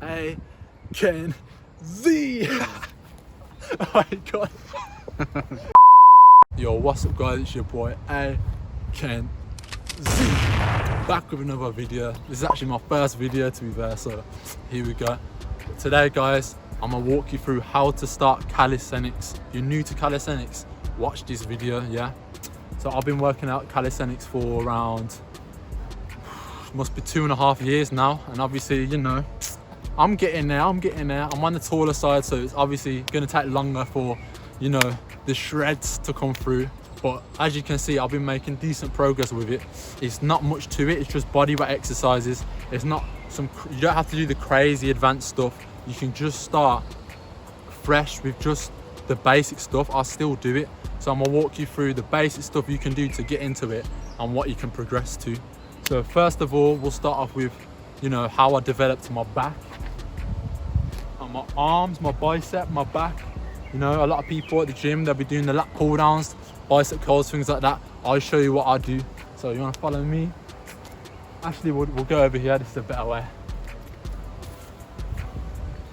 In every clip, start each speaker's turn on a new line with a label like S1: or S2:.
S1: A Ken Z. Oh my god. Yo, what's up guys, it's your boy A Ken Z, back with another video. This is actually my first video to be fair, so here we go. Today guys, I'm gonna walk you through how to start calisthenics. If you're new to calisthenics, watch this video, yeah? So I've been working out calisthenics for around, must be 2.5 years now, and obviously, you know, I'm getting there. I'm on the taller side, so it's obviously gonna take longer for, you know, the shreds to come through. But as you can see, I've been making decent progress with it. It's not much to it, it's just bodyweight exercises. It's not you don't have to do the crazy advanced stuff. You can just start fresh with just the basic stuff. I'll still do it. So I'm gonna walk you through the basic stuff you can do to get into it and what you can progress to. So first of all, we'll start off with, you know, how I developed my back. And my arms, my bicep, my back. You know, a lot of people at the gym, they'll be doing the lat pull downs, bicep curls, things like that. I'll show you what I do. So you wanna follow me? Actually, we'll go over here, this is a better way.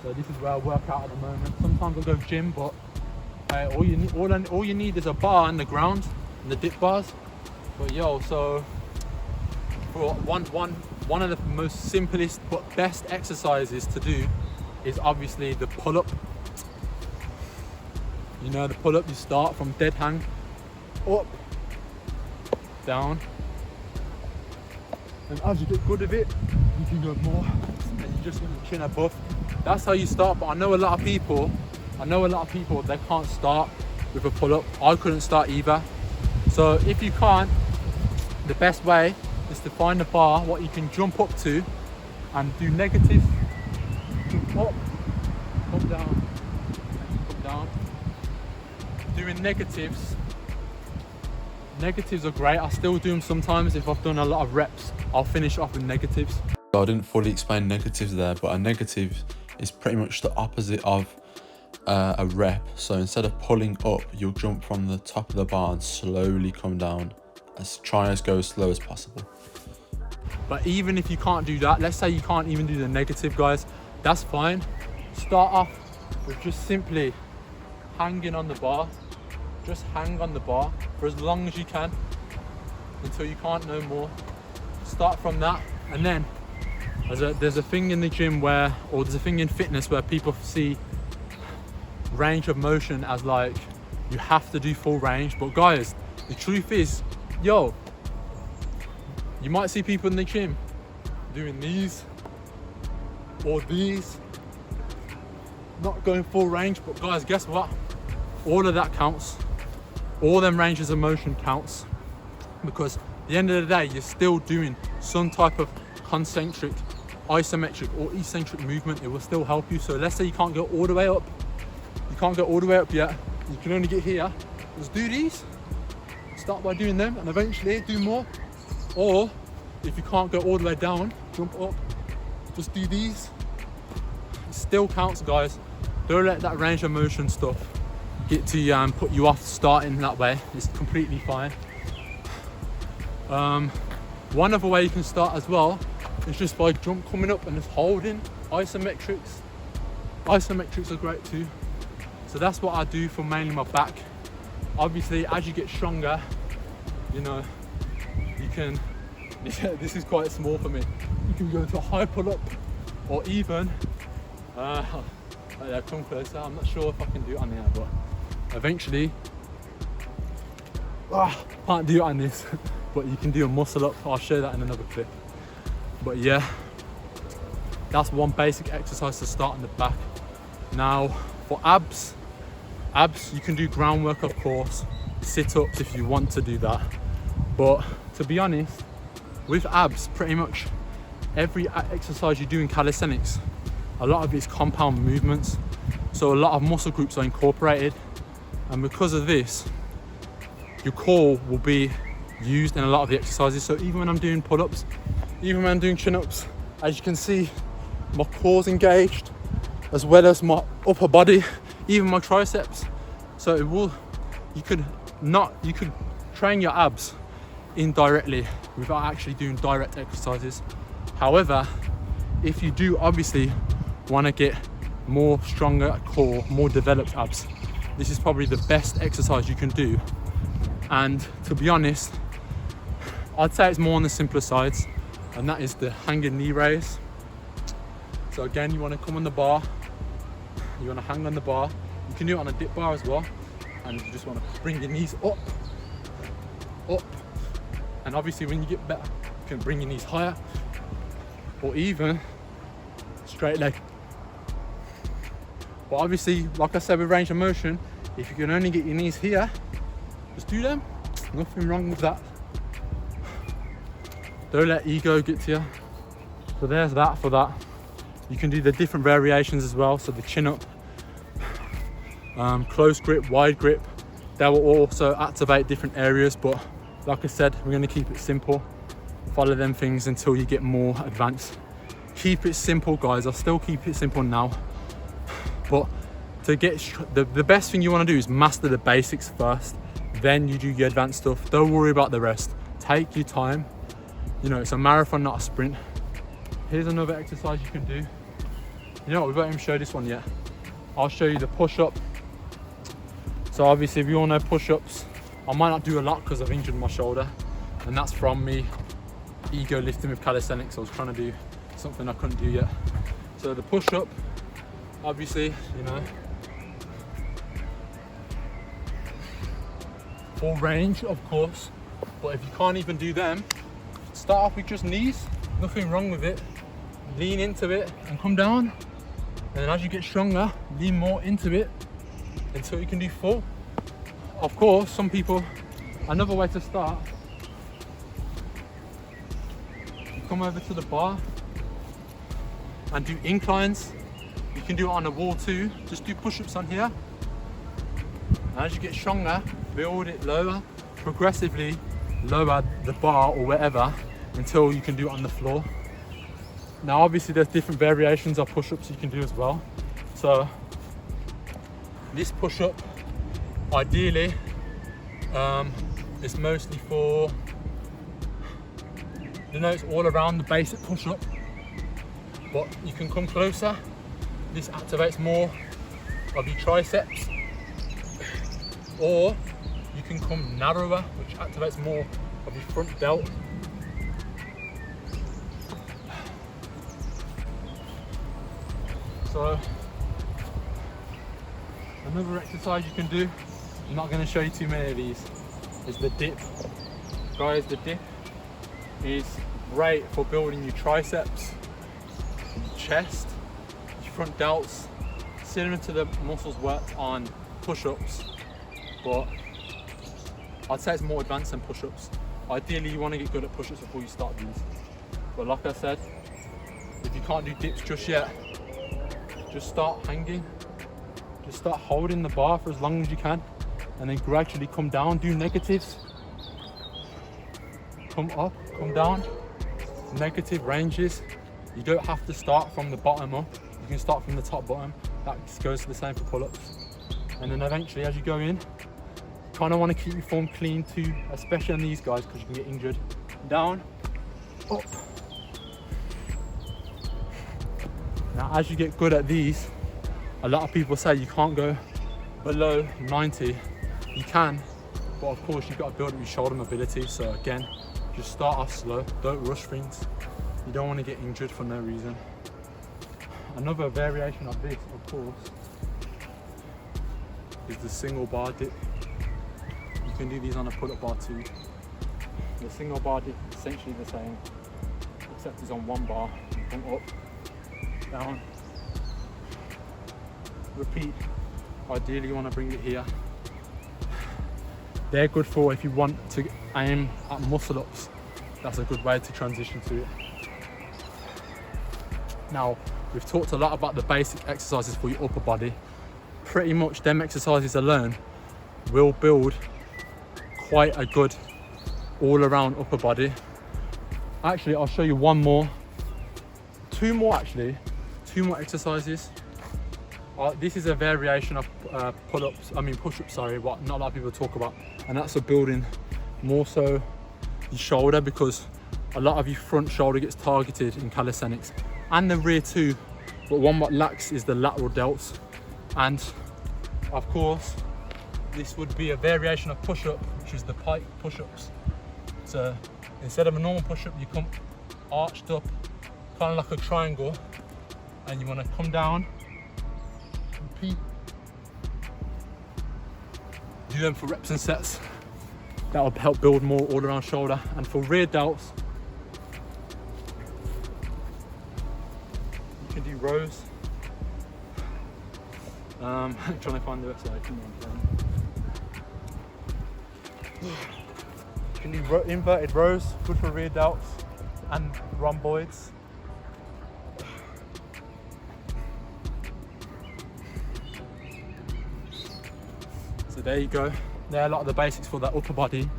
S1: So this is where I work out at the moment. Sometimes I'll go gym, but all you need is a bar on the ground and the dip bars. But yo, so for one of the most simplest but best exercises to do is obviously the pull-up. You know, the pull-up, you start from dead hang, up, down, and as you get good at it, you can go more, and you just get your chin above. That's how you start. But I know a lot of people, they can't start with a pull-up. I couldn't start either. So if you can't, the best way is to find a bar what you can jump up to and do negatives. Jump up, come down, come down. Doing negatives are great. I still do them sometimes. If I've done a lot of reps, I'll finish off with negatives.
S2: I didn't fully explain negatives there, but a negative is pretty much the opposite of a rep. So instead of pulling up, you'll jump from the top of the bar and slowly come down. Try and go as slow as possible.
S1: But even if you can't do that, let's say you can't even do the negative, guys, that's fine. Start off with just simply hanging on the bar. Just hang on the bar for as long as you can until you can't no more. Start from that, and then there's a thing in the gym where, or there's a thing in fitness where people see range of motion as like you have to do full range. But guys, the truth is, yo, you might see people in the gym doing these or these, not going full range. But guys, guess what? All of that counts. All them ranges of motion counts, because at the end of the day, you're still doing some type of concentric, isometric or eccentric movement. It will still help you. So let's say you can't go all the way up. You can't go all the way up yet. You can only get here. Just do these. Start by doing them and eventually do more. Or if you can't go all the way down, jump up. Just do these. It still counts, guys. Don't let that range of motion stuff get to you and put you off starting that way. It's completely fine. One other way you can start as well is just by coming up and just holding isometrics. Isometrics are great too. So that's what I do for mainly my back. Obviously, as you get stronger, you know, you can, this is quite small for me. You can go to a high pull-up, or even, yeah, come closer. I'm not sure if I can do it on here, but eventually, can't do it on this, but you can do a muscle up. I'll show that in another clip. But yeah, that's one basic exercise to start in the back. Now for abs, you can do groundwork, of course, sit-ups if you want to do that. But to be honest, with abs, pretty much every exercise you do in calisthenics, a lot of it's compound movements. So a lot of muscle groups are incorporated. And because of this, your core will be used in a lot of the exercises. So even when I'm doing pull-ups, even when I'm doing chin-ups, as you can see, my core's engaged, as well as my upper body, even my triceps. So you could train your abs indirectly without actually doing direct exercises. However, if you do obviously want to get more stronger core, more developed abs, this is probably the best exercise you can do. And to be honest, I'd say it's more on the simpler sides, and that is the hanging knee raise. So again, you want to come on the bar, you want to hang on the bar. You can do it on a dip bar as well, and you just want to bring your knees up, and obviously when you get better, you can bring your knees higher, or even straight leg. But obviously, like I said with range of motion, if you can only get your knees here, just do them. Nothing wrong with that. Don't let ego get to you. So there's that for that. You can do the different variations as well. So the chin up, close grip, wide grip. That will also activate different areas. But like I said, we're going to keep it simple. Follow them things until you get more advanced. Keep it simple, guys. I'll still keep it simple now. But to get the best thing you want to do is master the basics first. Then you do your advanced stuff. Don't worry about the rest. Take your time. You know, it's a marathon, not a sprint. Here's another exercise you can do. You know what, we've not even showed this one yet. I'll show you the push-up. So obviously, we all know push-ups. I might not do a lot because I've injured my shoulder, and that's from me ego lifting with calisthenics. I was trying to do something I couldn't do yet. So the push-up, obviously, you know, full range, of course. But if you can't even do them, start off with just knees. Nothing wrong with it. Lean into it and come down. And then as you get stronger, lean more into it until you can do full. Of course, some people, another way to start, you come over to the bar and do inclines. You can do it on the wall too. Just do push-ups on here. And as you get stronger, build it lower, progressively lower the bar or wherever until you can do it on the floor. Now obviously there's different variations of push-ups you can do as well. So this push-up, ideally, is mostly for, you know, it's all around the basic push-up, but you can come closer. This activates more of your triceps, or you can come narrower, which activates more of your front delt. So another exercise you can do, I'm not going to show you too many of these, is the dip. Guys, the dip is great for building your triceps, your chest, your front delts, similar to the muscles worked on push-ups, but I'd say it's more advanced than push-ups. Ideally, you want to get good at push-ups before you start these. But like I said, if you can't do dips just yet, just start hanging. Just start holding the bar for as long as you can, and then gradually come down. Do negatives. Come up, come down. Negative ranges. You don't have to start from the bottom up. You can start from the top bottom. That goes the same for pull-ups. And then eventually, as you go in, kind of want to keep your form clean too, especially on these guys because you can get injured. Down, up. Now, as you get good at these, a lot of people say you can't go below 90. You can, but of course you've got to build up your shoulder mobility. So again, just start off slow. Don't rush things. You don't want to get injured for no reason. Another variation of this, of course, is the single bar dip. You can do these on a pull-up bar too. The single bar dip is essentially the same, except it's on one bar. You come up, down, repeat. Ideally you want to bring it here. They're good for if you want to aim at muscle ups. That's a good way to transition to it. Now, we've talked a lot about the basic exercises for your upper body. Pretty much them exercises alone will build quite a good all-around upper body. Actually, I'll show you two more exercises. This is a variation of push-ups, what not a lot of people talk about, and that's for building more so your shoulder, because a lot of your front shoulder gets targeted in calisthenics, and the rear too, but one what lacks is the lateral delts. And of course, this would be a variation of push-up, which is the pike push-ups. So instead of a normal push-up, you come arched up, kind of like a triangle, and you want to come down, repeat. Do them for reps and sets. That will help build more all around shoulder. And for rear delts, you can do rows. I'm trying to find the website. You can do inverted rows, good for rear delts and rhomboids. So there you go. There are a lot of the basics for that upper body.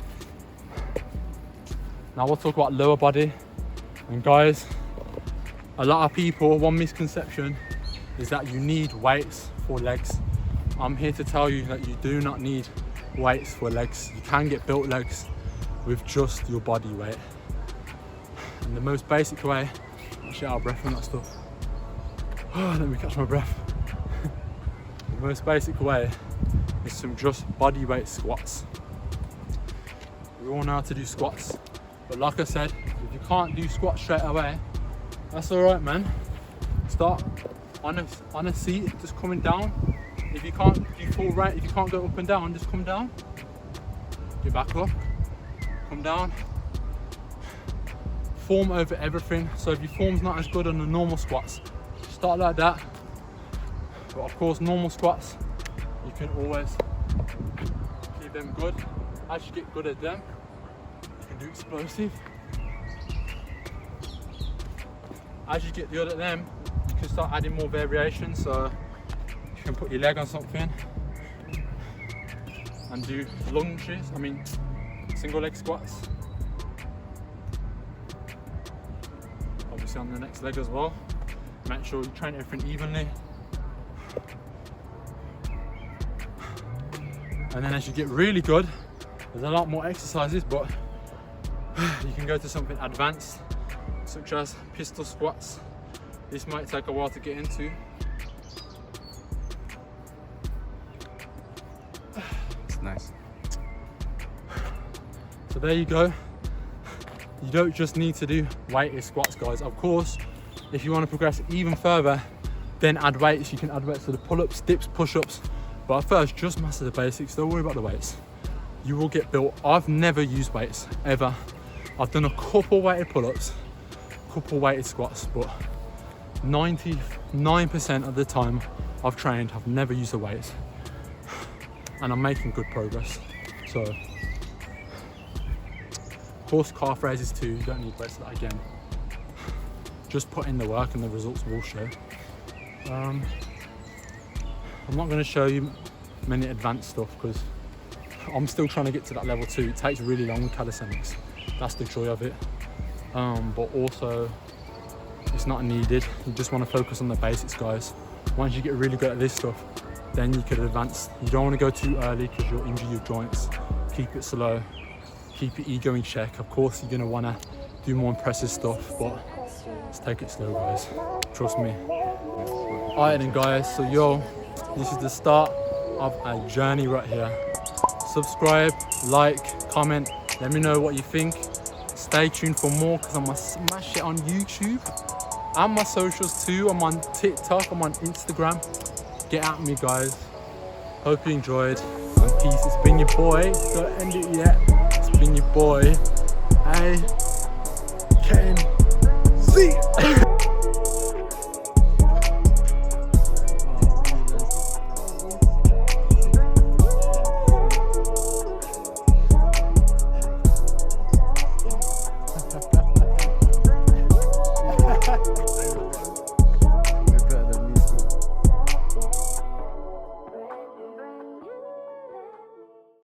S1: Now we'll talk about lower body. And guys, a lot of people, one misconception is that you need weights for legs. I'm here to tell you that you do not need weights for legs. You can get built legs with just your body weight. And the most basic way, actually out of breath from that stuff. Let me catch my breath. The most basic way is some just body weight squats. We all know how to do squats, but like I said, if you can't do squats straight away, that's all right, man. Start on a seat, just coming down. If you can't do full right, if you can't go up and down, just come down. Get back up, come down. Form over everything. So if your form's not as good on the normal squats, start like that. But of course, normal squats, you can always keep them good. As you get good at them, you can do explosive. As you get good at them, you can start adding more variation. So you can put your leg on something and do lunges, single leg squats. Obviously on the next leg as well. Make sure you train everything evenly. And then as you get really good, there's a lot more exercises, but you can go to something advanced, such as pistol squats. This might take a while to get into.
S2: It's nice.
S1: So there you go. You don't just need to do weighted squats, guys. Of course, if you want to progress even further, then add weights. You can add weights to the pull-ups, dips, push-ups. But at first, just master the basics. Don't worry about the weights. You will get built. I've never used weights, ever. I've done a couple weighted pull-ups, couple weighted squats, but 99% of the time I've trained, I've never used the weights. And I'm making good progress. So, of course, calf raises too. You don't need weights for that again. Just put in the work and the results will show. I'm not going to show you many advanced stuff because I'm still trying to get to that level 2. It takes really long with calisthenics. That's the joy of it. But also, it's not needed. You just want to focus on the basics, guys. Once you get really good at this stuff, then you could advance. You don't want to go too early because you'll injure your joints. Keep it slow. Keep your ego in check. Of course, you're going to want to do more impressive stuff, but let's take it slow, guys. Trust me. Alright then, guys. So, this is the start of a journey right here. Subscribe, like, comment, let me know what you think. Stay tuned for more because I'm gonna smash it on YouTube and my socials too. I'm on TikTok, I'm on Instagram. Get at me, guys. Hope you enjoyed. And peace. It's been your boy. Don't end it yet. It's been your boy. A Ken Z.